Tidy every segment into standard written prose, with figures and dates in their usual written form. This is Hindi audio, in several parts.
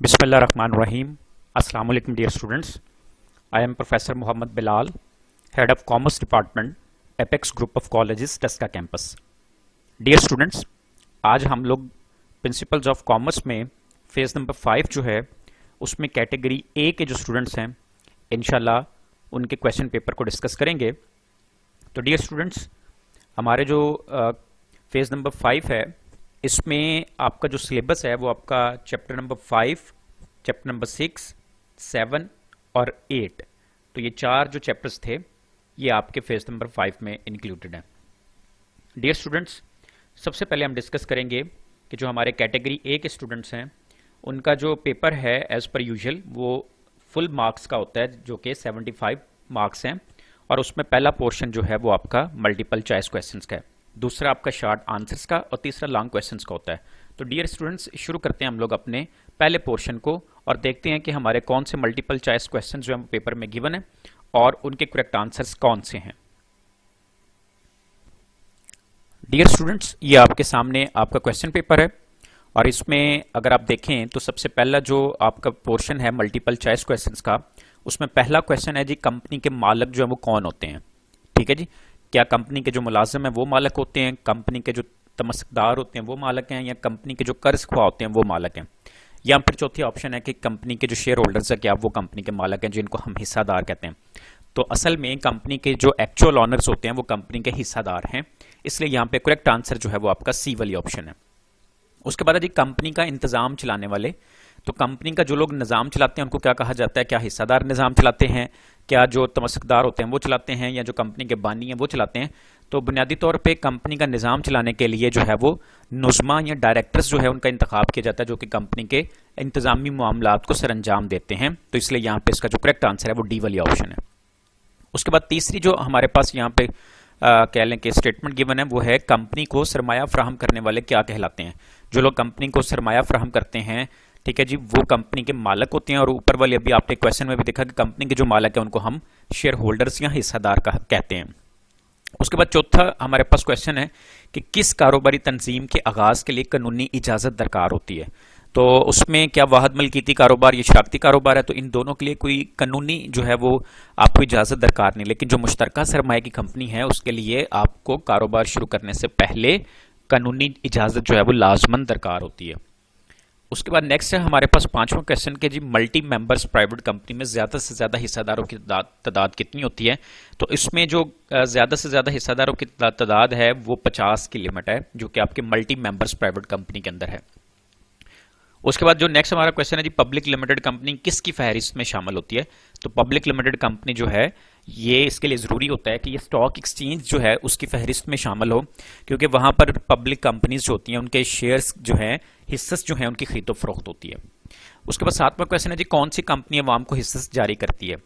Bismillahirrahmanirrahim. Assalamu alaikum dear students. I am Professor Muhammad Bilal, Head of Commerce Department, Apex Group of Colleges, Tasca Campus. Dear students, आज हम लोग प्रिंसिपल्स ऑफ कॉमर्स में फेज नंबर 5 जो है उसमें कैटेगरी ए के जो स्टूडेंट्स हैं इंशाल्लाह उनके क्वेश्चन पेपर को डिस्कस करेंगे। तो डियर स्टूडेंट्स, हमारे जो फेज नंबर 5 है इसमें आपका जो सिलेबस है वो आपका चैप्टर नंबर 5, चैप्टर नंबर 6, 7 और 8, तो ये 4 जो चैप्टर्स थे ये आपके फेज नंबर 5 में इंक्लूडेड हैं। डियर स्टूडेंट्स, सबसे पहले हम डिस्कस करेंगे कि जो हमारे कैटेगरी ए के स्टूडेंट्स हैं उनका जो पेपर है एज पर यूजुअल वो फुल मार्क्स का होता है जो कि 75 मार्क्स हैं, और उसमें पहला पोर्शन जो है वो आपका मल्टीपल चॉइस क्वेश्चंस का है, दूसरा आपका शॉर्ट आंसर्स का और तीसरा लॉन्ग क्वेश्चंस का होता है। तो डियर स्टूडेंट्स, शुरू करते हैं हम लोग अपने पहले पोर्शन को और देखते हैं कि हमारे कौन से मल्टीपल चॉइस क्वेश्चन जो है पेपर में गिवन है और उनके करेक्ट आंसर्स कौन से हैं। डियर स्टूडेंट्स, ये आपके सामने आपका क्वेश्चन पेपर है और इसमें अगर आप देखें तो सबसे पहला जो आपका पोर्शन है मल्टीपल चॉइस क्वेश्चंस का, उसमें पहला क्वेश्चन है जी, कंपनी के मालिक जो है वो कौन होते हैं। ठीक है जी, क्या कंपनी के जो मुलाजिम हैं वो मालिक होते हैं, कंपनी के जो तमस्कदार होते हैं वो मालिक हैं, या कंपनी के जो कर्ज ख्वाह होते हैं वो मालिक हैं, या फिर चौथी ऑप्शन है कि कंपनी के जो शेयर होल्डर्स है क्या वो कंपनी के मालिक हैं जिनको हम हिस्सादार कहते हैं। तो असल में कंपनी के जो एक्चुअल ऑनर्स होते हैं वो कंपनी के हिस्सादार हैं, इसलिए यहाँ पे करेक्ट आंसर जो है वो आपका सी वाली ऑप्शन है। उसके बाद है जी कंपनी का इंतजाम चलाने वाले, तो कंपनी का जो लोग निज़ाम चलाते हैं उनको क्या कहा जाता है, क्या हिस्सादार निज़ाम चलाते हैं, क्या जो तमस्कदार होते हैं वो चलाते हैं, या जो कंपनी के बानी हैं वो चलाते हैं। तो बुनियादी तौर पे कंपनी का निज़ाम चलाने के लिए जो है वो नुज़मा या डायरेक्टर्स जो है उनका इंतखाब किया जाता है जो कि कंपनी के इंतजामी मामलात को सरअंजाम देते हैं। तो इसलिए यहाँ पे इसका जो करेक्ट आंसर है वो डी वाली ऑप्शन है। उसके बाद तीसरी जो हमारे पास यहाँ पे कह लें कि स्टेटमेंट गिवन है वो है, कंपनी को सरमाया फ्राहम करने वाले क्या कहलाते हैं। जो लोग कंपनी को सरमाया फ्राहम करते हैं, ठीक है जी, वो कंपनी के मालिक होते हैं, और ऊपर वाले अभी आपने क्वेश्चन में भी देखा कि कंपनी के जो मालिक है उनको हम शेयर होल्डर्स या हिस्सादार कहते हैं। उसके बाद चौथा हमारे पास क्वेश्चन है कि किस कारोबारी तंजीम के आगाज के लिए कानूनी इजाजत दरकार होती है। तो उसमें क्या वाहद मलकीती कारोबार या शराकती कारोबार है, तो इन दोनों के लिए कोई कानूनी जो है वो आपको इजाजत दरकार नहीं, लेकिन जो मुश्तरका सरमाए की कंपनी है उसके लिए आपको कारोबार शुरू करने से पहले कानूनी इजाजत जो है वो लाजमन दरकार होती है। उसके बाद नेक्स्ट है हमारे पास पांचवा क्वेश्चन के जी, मल्टी मेंबर्स प्राइवेट कंपनी में ज़्यादा से ज़्यादा हिस्सेदारों की तादाद कितनी होती है। तो इसमें जो ज़्यादा से ज़्यादा हिस्सेदारों की तादाद है वो 50 की लिमिट है जो कि आपके मल्टी मेंबर्स प्राइवेट कंपनी के अंदर है। उसके बाद जो नेक्स्ट हमारा क्वेश्चन है जी, पब्लिक लिमिटेड कंपनी किसकी फहरिस्त में शामिल होती है। तो पब्लिक लिमिटेड कंपनी जो है ये इसके लिए ज़रूरी होता है कि ये स्टॉक एक्सचेंज जो है उसकी फहरिस्त में शामिल हो, क्योंकि वहाँ पर पब्लिक कंपनीज जो होती हैं उनके शेयर्स जो हैं, हिस्से जो हैं उनकी खरीदो फरोख्त होती है। उसके बाद सातवां क्वेश्चन है जी, कौन सी कंपनी अवाम को हिस्से जारी करती है।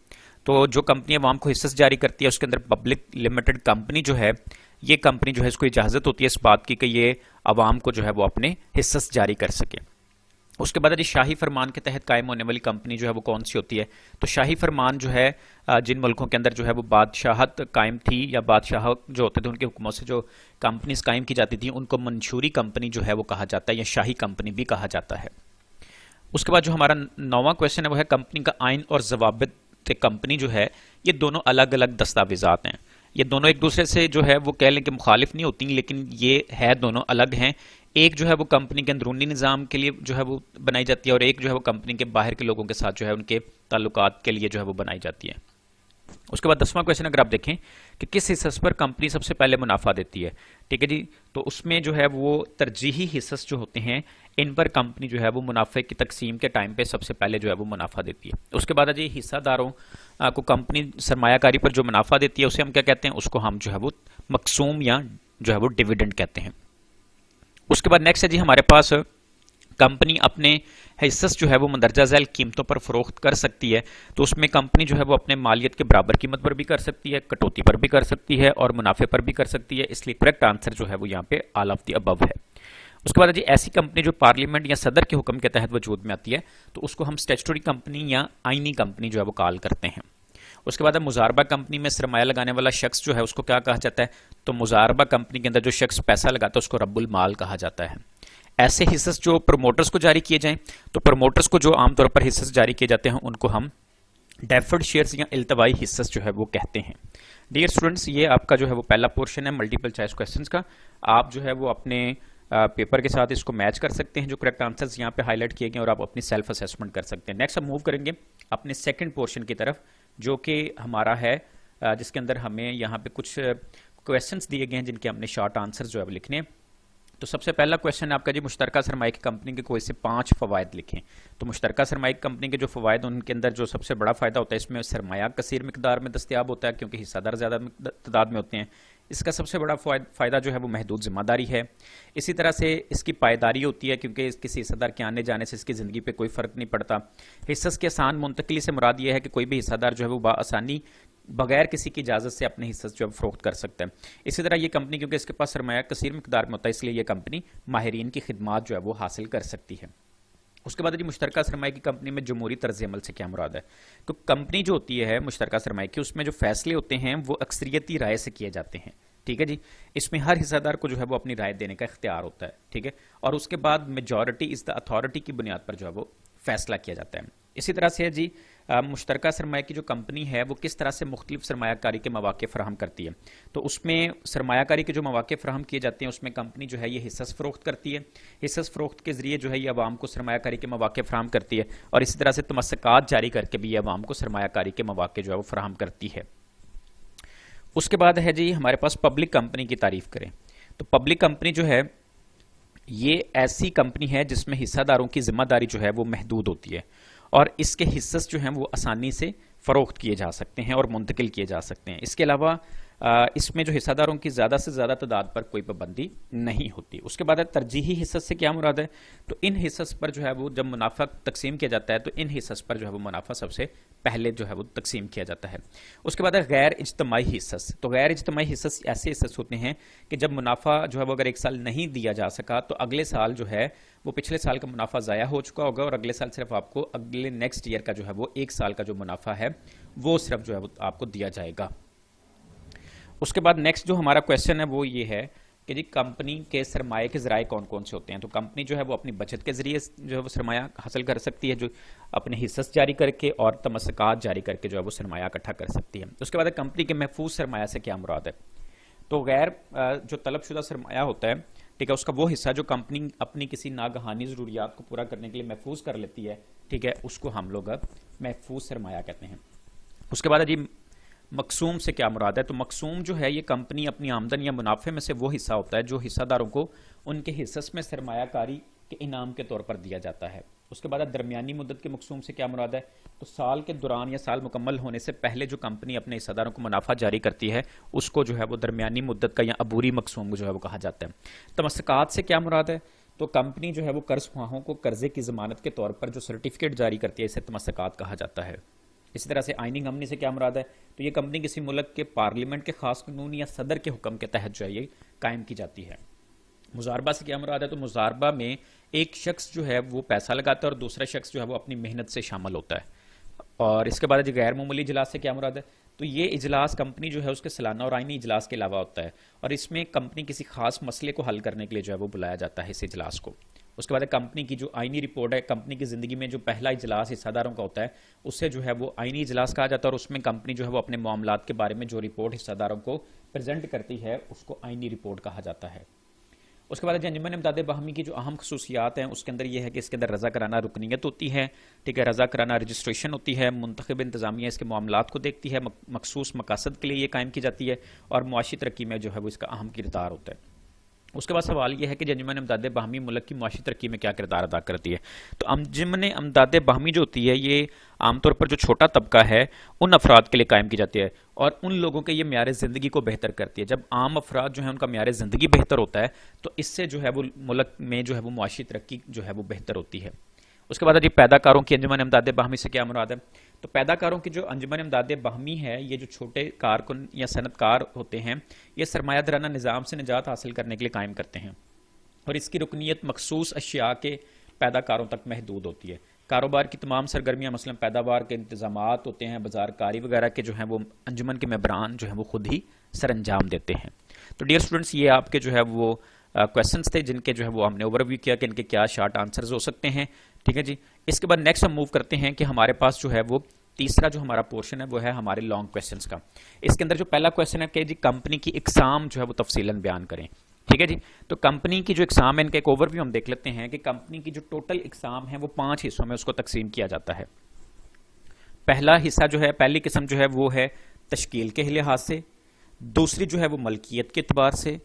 तो जो कंपनी अवाम को हिस्से जारी करती है उसके अंदर पब्लिक लिमिटेड कंपनी जो है, ये कंपनी जो है इसको इजाज़त होती है इस बात की कि ये अवाम को जो है वो अपने हिस्से जारी कर सके। उसके बाद जी शाही फरमान के तहत कायम होने वाली कंपनी जो है वो कौन सी होती है। तो शाही फरमान जो है जिन मुल्कों के अंदर जो है वो बादशाहत कायम थी या बादशाह जो होते थे उनके हुक्मों से जो कंपनीज कायम की जाती थी उनको मंशूरी कंपनी जो है वो कहा जाता है, या शाही कंपनी भी कहा जाता है। उसके बाद जो हमारा 9वां क्वेश्चन है वो है, कंपनी का आइन और जवाबित कंपनी जो है ये दोनों अलग अलग दस्तावेजात हैं। ये दोनों एक दूसरे से जो है वो कह लें कि मुखालिफ नहीं होती, लेकिन ये है दोनों अलग हैं। एक जो है वो कंपनी के अंदरूनी निज़ाम के लिए जो है वो बनाई जाती है, और एक जो है वो कंपनी के बाहर के लोगों के साथ जो है उनके ताल्लुकात के लिए जो है वो बनाई जाती है। उसके बाद 10वां क्वेश्चन अगर आप देखें कि किस हिस्से पर कंपनी सबसे पहले मुनाफा देती है। ठीक है जी, तो उसमें जो है वो तरजीही हिस्से जो होते हैं इन पर कंपनी जो है वो मुनाफे की तकसीम के टाइम पे सबसे पहले जो है वो मुनाफा देती है। उसके बाद जी हिस्सादारों को कंपनी सरमायाकारी पर जो मुनाफा देती है उसे हम क्या कहते हैं, उसको हम जो है वो मकसूम या जो है वो डिविडेंड कहते हैं। उसके बाद नेक्स्ट है जी हमारे पास, कंपनी अपने हिस्से जो है वो मंदरजा झैल कीमतों पर फरोख्त कर सकती है। तो उसमें कंपनी जो है वो अपने मालियत के बराबर कीमत पर भी कर सकती है, कटौती पर भी कर सकती है और मुनाफे पर भी कर सकती है, इसलिए करेक्ट आंसर जो है वो यहाँ पे ऑल ऑफ द अबव है। उसके बाद जी ऐसी कंपनी जो पार्लियामेंट या सदर के हुक्म के तहत वजूद में आती है तो उसको हम स्टैट्यूटरी कंपनी या आइनी कंपनी जो है वो कॉल करते हैं। उसके बाद मुजारबा कंपनी में सरमाया लगाने वाला शख्स जो है उसको क्या कहा जाता है। तो मुजारबा कंपनी के अंदर जो शख्स पैसा लगाता है उसको रब्बुल माल कहा जाता है। ऐसे हिस्सेस जो प्रमोटर्स को जारी किए जाएं, तो प्रमोटर्स को जो आमतौर पर हिस्सेस जारी किए जाते हैं उनको हम डेफर्ड शेयर्स या इल्तवाई हिस्सेस जो है वो कहते हैं। डियर स्टूडेंट्स, ये आपका जो है वो पहला पोर्शन है मल्टीपल चॉइस क्वेश्चंस का। आप जो है वो अपने पेपर के साथ इसको मैच कर सकते हैं, जो करेक्ट आंसर्स यहाँ पे हाईलाइट किए गए, और आप अपनी सेल्फ असेसमेंट कर सकते हैं। नेक्स्ट हम मूव करेंगे अपने सेकंड पोर्शन की तरफ, जो कि हमारा है जिसके अंदर हमें यहाँ पे कुछ क्वेश्चंस दिए गए हैं जिनके हमने शॉर्ट आंसर्स जो है लिखने हैं। तो सबसे पहला क्वेश्चन है आपका जी, मुश्तरका सरमाए की कंपनी के कोई से 5 फ़वाइद लिखें। तो मुश्तरका सरमाए की कंपनी के जो फ़वाइद, उनके अंदर जो सबसे बड़ा फ़ायदा होता है, इसमें सरमाया कसीर मिकदार में दस्तियाब होता है क्योंकि हिस्सादार ज़्यादा तादाद में होते हैं। इसका सबसे बड़ा फ़ायदा जो है वो महदूद ज़िम्मेदारी है। इसी तरह से इसकी पायदारी होती है क्योंकि किसी हिस्सेदार के आने जाने से इसकी ज़िंदगी पे कोई फ़र्क नहीं पड़ता। हिस्सस की आसान मुंतकिली से मुराद ये है कि कोई भी हिस्सेदार जो है वो बआसानी बगैर किसी की इजाज़त से अपने हिस्से जो है फ़रोख्त कर सकता है। इसी तरह ये कंपनी, क्योंकि इसके पास सरमाया कसीर मिकदार में होता है, इसलिए ये कंपनी माहिरीन की खिदमात जो है वो हासिल कर सकती है। उसके बाद जी, मुश्तरका सरमाए की कंपनी में जमहूरी तर्ज अमल से क्या मुराद है। तो कंपनी जो होती है मुश्तरका सरमाए की, उसमें जो फैसले होते हैं वो अक्सरियती राय से किए जाते हैं। ठीक है जी, इसमें हर हिस्सेदार को जो है वो अपनी राय देने का इख्तियार होता है। ठीक है, और उसके बाद मेजॉरिटी इज द अथॉरिटी की बुनियाद पर जो है वो फैसला किया जाता है। इसी तरह से जी, मुश्तरका सरमाया की जो कंपनी है वो किस तरह से मुख्तलिफ सरमायाकारी के मौके फराहम करती है। तो उसमें सरमायाकारी के जो मौके फराहम किए जाते हैं उसमें कंपनी जो है ये हिस्सस फ़रोख्त करती है। हिस्सस फ़रोख्त के ज़रिए जो है ये अवाम को सरमायाकारी के मौके फराहम करती है, और इसी तरह से तमस्सकात जारी करके भी ये अवाम को सरमायाकारी के मौके जो है वो फराहम करती है। उसके बाद है जी हमारे पास पब्लिक कंपनी की तारीफ करें। तो पब्लिक कंपनी जो है ये ऐसी कंपनी है जिसमें हिस्सेदारों की जिम्मेदारी जो है वो महदूद होती है, और इसके हिस्से जो हैं वो आसानी से फ़रोख्त किए जा सकते हैं और मुंतकिल किए जा सकते हैं। इसके अलावा इसमें जो हिस्सेदारों की ज़्यादा से ज़्यादा तादाद पर कोई पाबंदी नहीं होती। उसके बाद तरजीही हिस्से से क्या मुराद है। तो इन हिस्से पर जो है वो जब मुनाफा तकसीम किया जाता है तो इन हिस्से पर जो है वो मुनाफा सबसे पहले जो है वो तकसीम किया जाता है। उसके बाद है गैर इज्तमाही हिस्से। तो गैर इज्तमाही हिस्से ऐसे हिस्से होते हैं कि जब मुनाफा जो है वो अगर एक साल नहीं दिया जा सका तो अगले साल जो है वो पिछले साल का मुनाफा ज़ाया हो चुका होगा, और अगले साल सिर्फ आपको अगले नेक्स्ट ईयर का जो है वो एक साल का जो मुनाफा है वो सिर्फ जो है वो आपको दिया जाएगा। उसके बाद नेक्स्ट जो हमारा क्वेश्चन है वो ये है कि जी कंपनी के सरमाए के ज़राए कौन कौन से होते हैं। तो कंपनी जो है वो अपनी बचत के ज़रिए जो है वो सरमाया हासिल कर सकती है, जो अपने हिस्से जारी करके और तमस्सकात जारी करके जो है वो सरमाया इकट्ठा कर सकती है। उसके बाद कंपनी के महफूज सरमाया से क्या मुराद है। तो गैर जो तलबशुदा सरमाया होता है, ठीक है, उसका वो हिस्सा जो कंपनी अपनी किसी नागहानी ज़रूरियात को पूरा करने के लिए महफूज कर लेती है, ठीक है, उसको हम लोग महफूज सरमाया कहते हैं। उसके बाद जी मकसूम से क्या मुराद है। तो मकसूम जो है ये कंपनी अपनी आमदन या मुनाफे में से वो हिस्सा होता है जो हिस्सेदारों को उनके हिस्से में सरमायाकारी के इनाम के तौर पर दिया जाता है। उसके बाद दरमियानी मुद्दत के मकसूम से क्या मुराद है। तो साल के दौरान या साल मुकम्मल होने से पहले जो कंपनी अपने हिस्सेदारों को मुनाफा जारी करती है उसको जो है वो दरमियानी मुद्दत का या अबूरी मकसूम जो है वो कहा जाता है। तमस्सकात से क्या मुराद है। तो कंपनी जो है वो कर्ज ख्वाहों को कर्जे की ज़मानत के तौर पर जो सर्टिफिकेट जारी करती है इसे तमस्सकात कहा जाता है। इसी तरह से आइनी गमनी से क्या मुराद है। तो ये कंपनी किसी मुल्क के पार्लियामेंट के खास कानून या सदर के हुक्म के तहत जो है ये कायम की जाती है। मुजारबा से क्या मुराद है। तो मुजारबा में एक शख्स जो है वो पैसा लगाता है और दूसरा शख्स जो है वो अपनी मेहनत से शामिल होता है। और इसके बाद जो गैर मामूली इजलास से क्या मुराद है। तो ये इजलास कंपनी जो है उसके सालाना और आइनी इजलास के अलावा होता है, और इसमें कंपनी किसी खास मसले को हल करने के लिए जो है वो बुलाया जाता है इस इजलास को। उसके बाद कंपनी की जो आइनी रिपोर्ट है, कंपनी की ज़िंदगी में जो पहला इजलास हिस्सेदारों का होता है उससे जो है वो आइनी इजलास कहा जाता है, और उसमें कंपनी जो है वो अपने मामलात के बारे में जो रिपोर्ट हिस्सेदारों को प्रेजेंट करती है उसको आइनी रिपोर्ट कहा जाता है। उसके बाद अंजुमन इमदाद बाहमी की जो अहम खसूसियात हैं उसके अंदर यह है कि इसके अंदर रज़ा कराना रुकनीत होती है, ठीक है, रज़ा कराना रजिस्ट्रेशन होती है, मुंतखब इंतज़ामिया इसके मामलात को देखती है, मखसूस मकासद के लिए ये कायम की जाती है, और मुआशी तरक्की में जो है वो इसका अहम किरदार होता है। उसके बाद सवाल यह है कि अंजुमन इमदाद बाहमी मुल्क की मुआशी तरक्की में क्या किरदार अदा करती है। तो अंजुमन इमदाद बाहमी जो होती है ये आमतौर पर जो छोटा तबका है उन अफराद के लिए कायम की जाती है, और उन लोगों के ये म्यार ज़िंदगी को बेहतर करती है। जब आम अफराद जो है उनका म्यार ज़िंदगी बेहतर होता है तो इससे जो है वो मुल्क में जो है वो मुआशी तरक्की जो है वो बेहतर होती है। उसके बाद जी पैदाकारों की अंजुमन इमदाद बाहमी से क्या मुराद है। तो पैदाकारों की जो अंजुमन इमदाद बाहमी है ये जो छोटे कारकुन या सनतकार होते हैं ये सरमायादाराना निज़ाम से निजात हासिल करने के लिए कायम करते हैं, और इसकी रुकनीत मखसूस अशिया के पैदाकारों तक महदूद होती है। कारोबार की तमाम सरगर्मियाँ मसलन पैदावार के इंतजामात होते हैं, बाजार कारी वगैरह के जो हैं वो अंजुमन के मेंबरान जो हैं वो खुद ही सर अंजाम देते हैं। तो डियर स्टूडेंट्स ये आपके जो है वो क्वेश्चंस थे जिनके जो है वो हमने ओवरव्यू किया कि इनके क्या शॉर्ट आंसर्स हो सकते हैं। ठीक है जी। इसके बाद नेक्स्ट हम मूव करते हैं कि हमारे पास जो है वो तीसरा जो हमारा पोर्शन है वो है हमारे लॉन्ग क्वेश्चंस का। इसके अंदर जो पहला क्वेश्चन है कि जी कंपनी की एग्जाम जो है वो तफसीलन बयान करें। ठीक है जी। तो कंपनी की जो एग्जाम है इनका एक ओवरव्यू हम देख लेते हैं कि कंपनी की जो टोटल एग्जाम है वो 5 हिस्सों में उसको तकसीम किया जाता है। पहला हिस्सा जो है, पहली किस्म जो है वो है तश्कील के लिहाज से, दूसरी जो है वो मलकियत के एतबार से,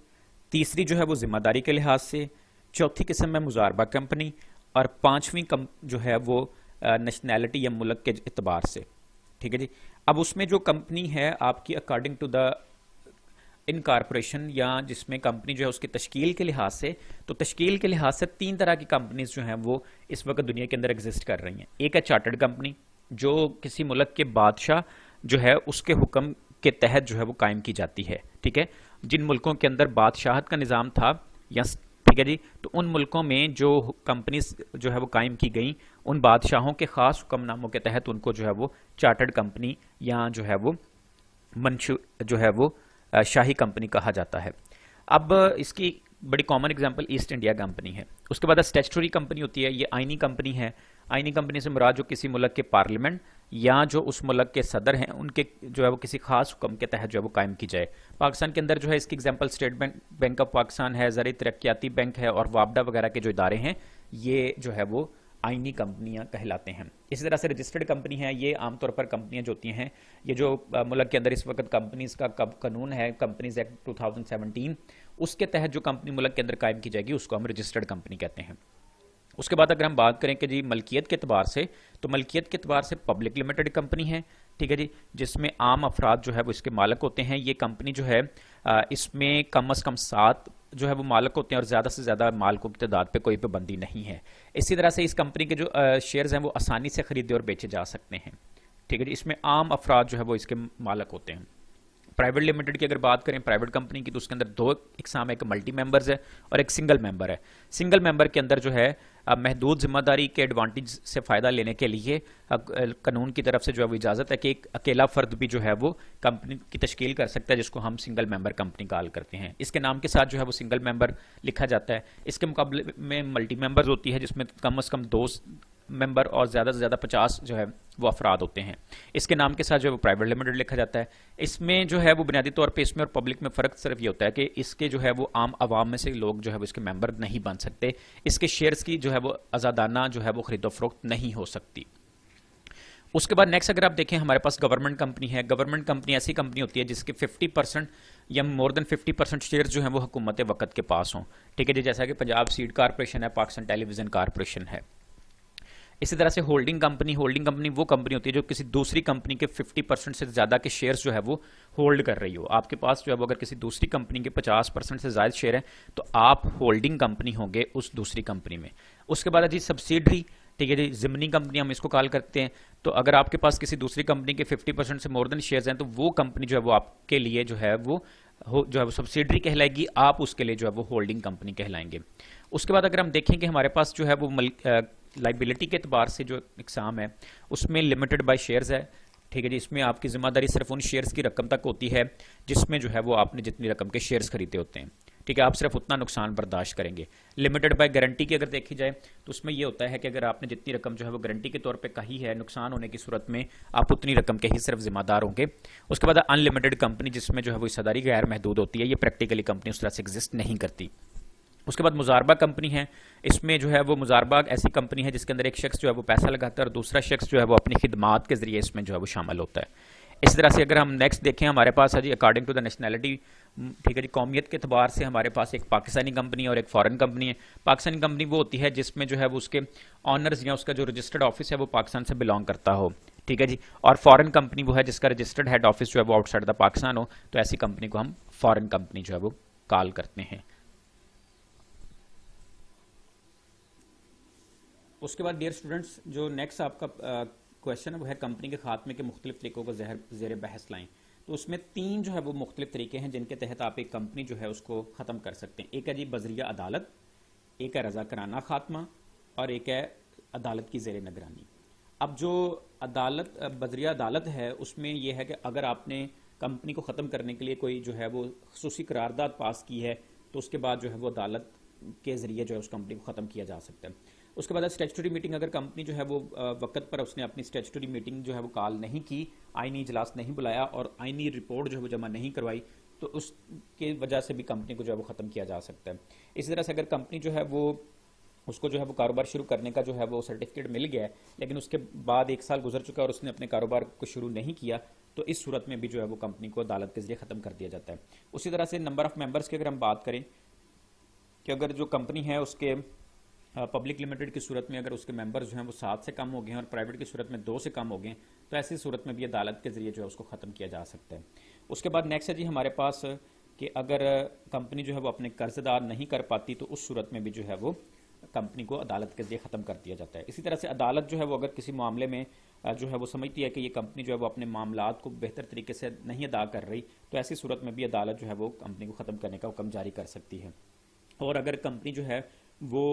तीसरी जो है वो जिम्मेदारी के लिहाज से, चौथी किस्म है मुजारबा कंपनी, और पांचवी जो है वो नेशनैलिटी या मुल्क के एतबार से। ठीक है जी। अब उसमें जो कंपनी है आपकी अकॉर्डिंग टू द इनकॉर्पोरेशन या जिसमें कंपनी जो है उसकी तश्कील के लिहाज से, तो तश्कील के लिहाज से 3 तरह की कंपनीज जो हैं वो इस वक्त दुनिया के अंदर एग्जिस्ट कर रही हैं। एक है चार्टर्ड कंपनी जो किसी मुल्क के बादशाह जो है उसके हुक्म के तहत जो है वो कायम की जाती है। ठीक है। जिन मुल्कों के अंदर बादशाहत का निज़ाम था या ठीक है जी, तो उन मुल्कों में जो कंपनीज जो है वो कायम की गई उन बादशाहों के खास हुक्मनामों के तहत उनको जो है वो चार्टर्ड कंपनी या जो है वो मंशू जो है वो शाही कंपनी कहा जाता है। अब इसकी बड़ी common example east India company है। उसके बाद स्टैट्यूटरी कंपनी होती है, ये आईनी कंपनी है। आईनी कंपनी से मुराद जो किसी मुल्क के पार्लियामेंट या जो उस मुल्क के सदर हैं उनके जो है वो किसी खास हुक्म के तहत जो है वो कायम की जाए। पाकिस्तान के अंदर जो है इसकी example state bank, bank of Pakistan है, ज़राई तरक्याती बैंक है और वापडा वगैरह के जो इदारे हैं ये जो है वो आईनी कंपनियां कहलाते हैं। इसी तरह से रजिस्टर्ड कंपनी है, ये आमतौर पर कंपनियां जो होती हैं, ये जो मुल्क के अंदर इस वक्त कंपनीज का कानून है कंपनीज एक्ट 2017, उसके तहत जो कंपनी मुल्क के अंदर कायम की जाएगी उसको हम रजिस्टर्ड कंपनी कहते हैं। उसके बाद अगर हम बात करें कि जी मलकियत के एतबार से, तो मलकियत के एतबार से पब्लिक लिमिटेड कंपनी है। ठीक है जी, जिसमें आम अफराद जो है वो इसके मालिक होते हैं। ये कंपनी जो है इसमें कम अज़ कम 7 जो है वो मालिक होते हैं और ज़्यादा से ज़्यादा मालिकों की तादाद पे कोई पाबंदी नहीं है। इसी तरह से इस कंपनी के जो शेयर्स हैं वो आसानी से खरीदे और बेचे जा सकते हैं। ठीक है जी, इसमें आम अफराद जो है वो इसके मालिक होते हैं। प्राइवेट लिमिटेड की अगर बात करें प्राइवेट कंपनी की, तो उसके अंदर 2 इकसाम है, एक मल्टी मेंबर्स है और एक सिंगल मेंबर है। सिंगल मेंबर के अंदर जो है महदूद जिम्मेदारी के एडवांटेज से फ़ायदा लेने के लिए कानून की तरफ से जो है वो इजाज़त है कि एक अकेला फ़र्द भी जो है वो कंपनी की तश्कील कर सकता है, जिसको हम सिंगल मेंबर कंपनी कॉल करते हैं। इसके नाम के साथ जो है वो सिंगल मेंबर लिखा जाता है। इसके मुकाबले में मल्टी मेंबर्स होती है जिसमें कम अज़ कम 2 मेंबर और ज़्यादा से ज़्यादा 50 जो है वो अफराद होते हैं। इसके नाम के साथ जो है वो प्राइवेट लिमिटेड लिखा जाता है। इसमें जो है वो बुनियादी तौर पे इसमें और पब्लिक में फ़र्क सिर्फ ये होता है कि इसके जो है वो आम आवाम में से लोग जो है वो इसके मेंबर नहीं बन सकते। इसके शेयर्स की जो है वो आज़ादाना जो है वो खरीदो फरोख्त नहीं हो सकती। उसके बाद नेक्स्ट अगर आप देखें हमारे पास गवर्नमेंट कंपनी है। गवर्नमेंट कंपनी ऐसी कंपनी होती है जिसके 50% या मोर देन 50% शेयर्स जो है वो हुकूमत वक्त के पास हों। ठीक है जी, जैसा कि पंजाब सीड कॉरपोरेशन है, पाकिस्तान टेलीविजन कॉरपोरेशन है। इसी तरह से होल्डिंग कंपनी वो कंपनी होती है जो किसी दूसरी कंपनी के 50% से ज़्यादा के शेयर्स जो है वो होल्ड कर रही हो। आपके पास जो है वो अगर किसी दूसरी कंपनी के 50% से ज़्यादा शेयर है तो आप होल्डिंग कंपनी होंगे उस दूसरी कंपनी में। उसके बाद जी सब्सिडरी, ठीक है जी, ज़िमनी कंपनी हम इसको कॉल करते हैं। तो अगर आपके पास किसी दूसरी कंपनी के 50% से मोर देन शेयर्स हैं तो वो कंपनी जो है वो आपके लिए जो है वो सब्सिडरी कहलाएगी, आप उसके लिए जो है वो होल्डिंग कंपनी कहलाएंगे। उसके बाद अगर हम देखें कि हमारे पास जो है वो लाइबिलिटी के एतबार से जो इकसाम है उसमें लिमिटेड बाय शेयर्स है। ठीक है जी, इसमें आपकी जिम्मेदारी सिर्फ उन शेयर्स की रकम तक होती है जिसमें जो है वो आपने जितनी रकम के शेयर्स खरीदे होते हैं। ठीक है, आप सिर्फ उतना नुकसान बर्दाश्त करेंगे। लिमिटेड बाय गारंटी की अगर देखी जाए तो उसमें यह होता है कि अगर आपने जितनी रकम जो है वो गारंटी के तौर पे कही है, नुकसान होने की सूरत में आप उतनी रकम के ही सिर्फ जिम्मेदार होंगे। उसके बाद अनलिमिटेड कंपनी जिसमें जो है वो हिस्सेदारी गैर महदूद होती है, ये प्रैक्टिकली कंपनी उस तरह से एग्जिस्ट नहीं करती। उसके बाद मुजारबा कंपनी है। इसमें जो है वो मुजारबा ऐसी कंपनी है जिसके अंदर एक शख्स जो है वो पैसा लगाता है और दूसरा शख्स जो है वो अपनी खिदमात के जरिए इसमें जो है वो शामिल होता है। इस तरह से अगर हम नेक्स्ट देखें हमारे पास है जी अकॉर्डिंग टू द नेशनैलिटी, ठीक है जी, कौमियत के अतबार से हमारे पास एक पाकिस्तानी कंपनी और एक फॉरेन कंपनी है। पाकिस्तानी कंपनी वो होती है जिसमें जो है वो उसके ऑनर्स या उसका जो रजिस्टर्ड ऑफिस है वो पाकिस्तान से बिलोंग करता हो। ठीक है जी, और फॉरेन कंपनी वो है जिसका रजिस्टर्ड हेड ऑफिस जो है वो आउटसाइड द पाकिस्तान हो, तो ऐसी कंपनी को हम फॉरेन कंपनी जो है वो कॉल करते हैं। उसके बाद डियर स्टूडेंट्स जो नेक्स्ट आपका क्वेश्चन है वो है कंपनी के खात्मे के मुख्तलिफ तरीकों को ज़ेर बहस लाएं। तो उसमें 3 जो है वो मुख्तलिफ तरीके हैं जिनके तहत आप एक कंपनी जो है उसको ख़त्म कर सकते हैं। एक है जी बजरिया अदालत, एक है रज़ाकराना खात्मा और एक है अदालत की ज़ेर निगरानी। अब जो बजरिया अदालत है उसमें यह है कि अगर आपने कंपनी को ख़त्म करने के लिए कोई जो है वो खुसूसी करारदाद पास की है तो उसके बाद जो है वो अदालत के ज़रिए जो है उस कंपनी को ख़त्म किया जा सकता है। उसके बाद स्टैट्यूटरी मीटिंग, अगर कंपनी जो है वो वक्त पर उसने अपनी स्टैट्यूटरी मीटिंग जो है वो कॉल नहीं की, आईनी इजलास नहीं बुलाया और आईनी रिपोर्ट जो है वो जमा नहीं करवाई, तो उसके वजह से भी कंपनी को जो है वो ख़त्म किया जा सकता है। इसी तरह से अगर कंपनी जो है वो उसको जो है वो कारोबार शुरू करने का जो है वो सर्टिफिकेट मिल गया है, लेकिन उसके बाद 1 साल गुजर चुका है और उसने अपने कारोबार को शुरू नहीं किया, तो इस सूरत में भी जो है वो कंपनी को अदालत के जरिए ख़त्म कर दिया जाता है। उसी तरह से नंबर ऑफ़ मेंबर्स की अगर हम बात करें कि अगर जो कंपनी है उसके पब्लिक लिमिटेड की सूरत में अगर उसके मेंबर्स जो हैं वो 7 से कम हो गए हैं और प्राइवेट की सूरत में 2 से कम हो गए हैं, तो ऐसी सूरत में भी अदालत के जरिए जो है उसको ख़त्म किया जा सकता है। उसके बाद नेक्स्ट है जी हमारे पास कि अगर कंपनी जो है वो अपने कर्जदार नहीं कर पाती, तो उस सूरत में भी जो है वो कंपनी को अदालत के जरिए ख़त्म कर दिया जाता है। इसी तरह से अदालत जो है वो अगर किसी मामले में जो है वो समझती है कि ये कंपनी जो है वो अपने मामलात को बेहतर तरीके से नहीं अदा कर रही, तो ऐसी सूरत में भी अदालत जो है वो कंपनी को ख़त्म करने का हुक्म जारी कर सकती है। और अगर कंपनी जो है वो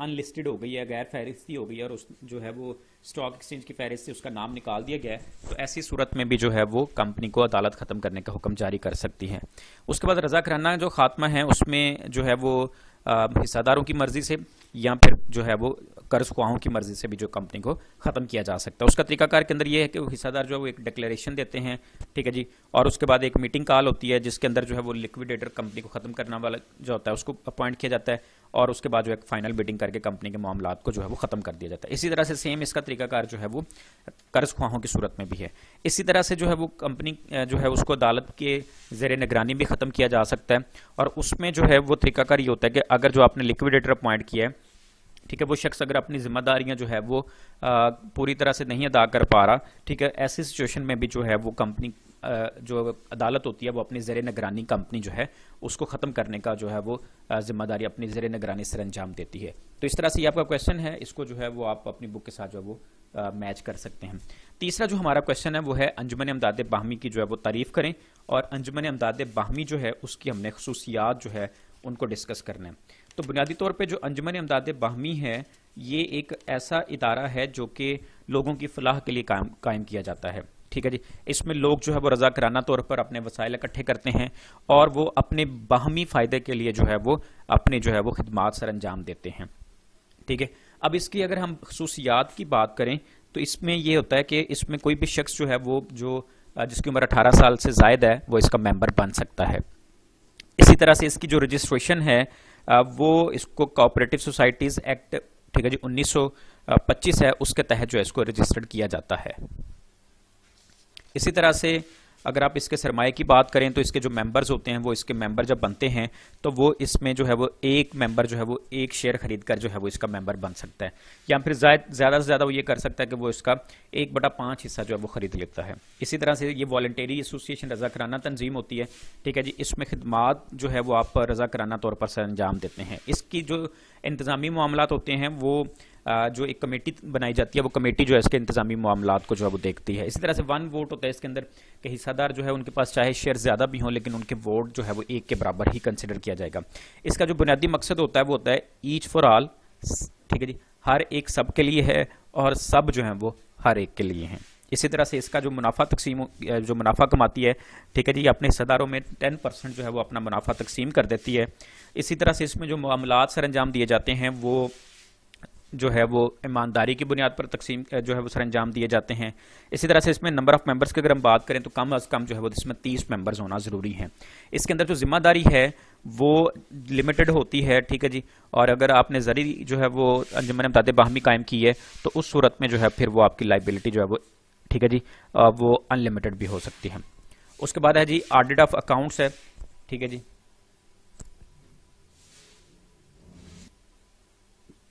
अनलिस्टेड हो गई है, गैर फहरिस्ती हो गई है और उस जो है वो स्टॉक एक्सचेंज की फहरिस्त से उसका नाम निकाल दिया गया है, तो ऐसी सूरत में भी जो है वो कंपनी को अदालत ख़त्म करने का हुक्म जारी कर सकती है। उसके बाद रज़ा कराना जो खात्मा है उसमें जो है वो हिस्सादारों की मर्ज़ी से या फिर जो है वो कर्ज ख्वाहों की मर्ज़ी से भी जो कंपनी को ख़त्म किया जा सकता है। उसका तरीकाकार के अंदर ये है कि वो हिस्सादार जो है वो एक डिक्लेरेशन देते हैं, ठीक है जी, और उसके बाद एक मीटिंग कॉल होती है जिसके अंदर जो है वो लिक्विडेटर कंपनी को ख़त्म करने वाला जो होता है उसको अपॉइंट किया जाता है और उसके बाद जो एक फाइनल मीटिंग करके कंपनी के मामलात को जो है वो ख़त्म कर दिया जाता है। इसी तरह से सेम इसका तरीकाकार जो है वो कर्ज ख्वाहों की सूरत में भी है। इसी तरह से जो है वो कंपनी जो है उसको अदालत के ज़ेरे निगरानी भी ख़त्म किया जा सकता है और उसमें जो है वो तरीकाकार ये होता है कि अगर जो आपने लिक्विडेटर अपॉइंट किया है, ठीक है, वो शख्स अगर अपनी जिम्मेदारियां जो है वो पूरी तरह से नहीं अदा कर पा रहा, ठीक है, ऐसी सिचुएशन में भी जो है वो कंपनी जो अदालत होती है वो अपनी ज़ेरे निगरानी कंपनी जो है उसको ख़त्म करने का जो है वो जिम्मेदारी अपनी ज़ेरे निगरानी से अंजाम देती है। तो इस तरह से ये आपका क्वेश्चन है, इसको जो है वो आप अपनी बुक के साथ जो है वो मैच कर सकते हैं। तीसरा जो हमारा क्वेश्चन है वो है अंजुमन इमदाद बाहमी की जो है वो तारीफ़ करें और अंजुमन इमदाद बाहमी जो है उसकी हमने खसूसियात जो है उनको डिस्कस करना है। तो बुनियादी तौर पे जो अंजुमन इमदाद बाहमी है ये एक ऐसा इदारा है जो कि लोगों की फलाह के लिए कायम किया जाता है, ठीक है जी। इसमें लोग जो है वो रज़ा कराना तौर पर अपने वसाइल इकट्ठे करते हैं और वो अपने बाहमी फ़ायदे के लिए जो है वो अपने जो है वो खिदमात सर अंजाम देते हैं, ठीक है। अब इसकी अगर हम खसूसियात की बात करें तो इसमें यह होता है कि इसमें कोई भी शख्स जो है वो जो जिसकी उम्र 18 साल से ज़ायद है वो इसका मेंबर बन सकता है। इसी तरह से इसकी जो रजिस्ट्रेशन है वो इसको कोऑपरेटिव सोसाइटीज़ एक्ट, ठीक है जी, 1925 है, उसके तहत जो है इसको रजिस्टर्ड किया जाता है। इसी तरह से अगर आप इसके सरमाए की बात करें तो इसके जो मेंबर्स होते हैं वो इसके मेंबर जब बनते हैं तो वो इसमें जो है वो एक मेंबर जो है वो एक शेयर खरीद कर जो है वो इसका मेंबर बन सकता है या फिर ज़्यादा से ज़्यादा वो ये कर सकता है कि वो इसका 1/5 हिस्सा जो है वो खरीद लेता है। इसी तरह से ये वॉलंटरी एसोसिएशन रज़ा कराना तंजीम होती है, ठीक है जी। इसमें खिदमात जो है वो आप रज़ा कराना तौर पर सर अंजाम देते हैं। इसकी जो इंतज़ामी मामलात होते हैं वो जो एक कमेटी बनाई जाती है वो कमेटी जो है इसके इंतजामी मामलात को जो है वो देखती है। इसी तरह से 1 वोट होता है इसके अंदर कि हिस्सादार जो है उनके पास चाहे शेयर ज़्यादा भी हों लेकिन उनके वोट जो है वो 1 के बराबर ही कंसिडर किया जाएगा। इसका जो बुनियादी मकसद होता है वो होता है ईच फॉर ऑल, ठीक है जी, हर एक सब के लिए है और सब जो है वो हर एक के लिए हैं। इसी तरह से इसका जो मुनाफा तकसीम जो मुनाफा कमाती है, ठीक है जी, अपने हिस्सेदारों में 10% जो है वो अपना मुनाफा तकसीम कर देती है। इसी तरह से इसमें जो मामलात सर अंजाम दिए जाते हैं वो जो है वो ईमानदारी की बुनियाद पर तकसीम जो है वो सर अंजाम दिए जाते हैं। इसी तरह से इसमें नंबर ऑफ़ मेंबर्स की अगर हम बात करें तो कम अज़ कम जो है वो इसमें 30 मेंबर्स होना ज़रूरी है। इसके अंदर जो जिम्मेदारी है वो लिमिटेड होती है, ठीक है जी, और अगर आपने ज़री जो है वो अंजुमन इमदाद बाहमी कायम की है तो उस सूरत में जो है फिर वो आपकी लाइबिलिटी जो है वो, ठीक है जी, वो अनलिमिटेड भी हो सकती है। उसके बाद है जी ऑडिट ऑफ अकाउंट्स है, ठीक है जी।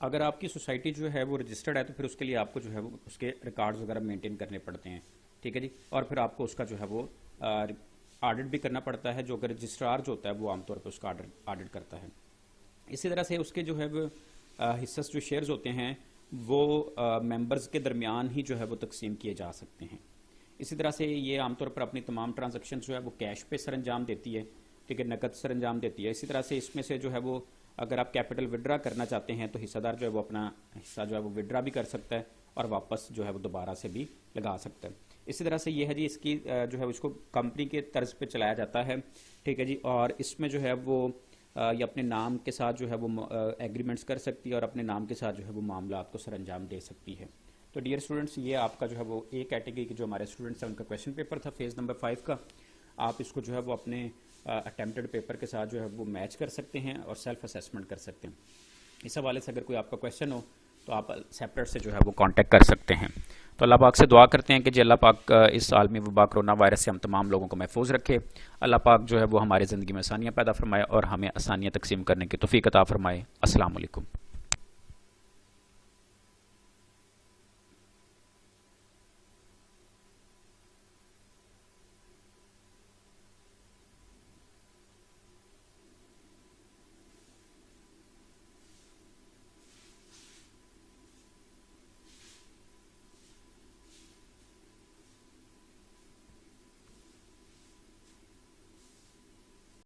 अगर आपकी सोसाइटी जो है वो रजिस्टर्ड है तो फिर उसके लिए आपको जो है वो उसके रिकॉर्ड्स वगैरह मेंटेन करने पड़ते हैं, ठीक है जी, और फिर आपको उसका जो है वो ऑडिट भी करना पड़ता है, जो कि रजिस्ट्रार जो होता है वो आमतौर पर उसका ऑडिट करता है। इसी तरह से उसके जो है वो हिस्सा जो शेयर्स होते हैं वो मेंबर्स के दरमियान ही जो है वो तकसीम किए जा सकते हैं। इसी तरह से ये आमतौर पर अपनी तमाम ट्रांजैक्शन जो है वो कैश पे सर अंजाम देती है, ठीक है, नकद सर अंजाम देती है। इसी तरह से इसमें से जो है वो अगर आप कैपिटल विड्रा करना चाहते हैं तो हिस्सेदार जो है वो अपना हिस्सा जो है वो विड्रा भी कर सकता है और वापस जो है वो दोबारा से भी लगा सकता है। इसी तरह से ये है जी इसकी जो है इसको कंपनी के तर्ज पे चलाया जाता है, ठीक है जी, और इसमें जो है वो ये अपने नाम के साथ जो है वो एग्रीमेंट्स कर सकती है और अपने नाम के साथ जो है वो मामला को सर अंजाम दे सकती है। तो डियर स्टूडेंट्स, ये आपका जो है वो ए कैटेगरी के जो हमारे स्टूडेंट्स हैं उनका क्वेश्चन पेपर था फेज़ नंबर 5 का। आप इसको जो है वो अपने अटेम्प्टेड पेपर के साथ जो है वो मैच कर सकते हैं और सेल्फ असेसमेंट कर सकते हैं। इस हवाले से अगर कोई आपका क्वेश्चन हो तो आप सेपरेट से जो है वो कांटेक्ट कर सकते हैं। तो अल्लाह पाक से दुआ करते हैं कि जी अल्लाह पाक इस आलमी वबा कोरोना वायरस से हम तमाम लोगों को महफूज रखे। अल्लाह पाक जो है वो हमारी ज़िंदगी में आसानियाँ पैदा फरमाए और हमें आसानियाँ तकसीम करने की तौफीक अता फरमाए। अस्सलाम वालेकुम।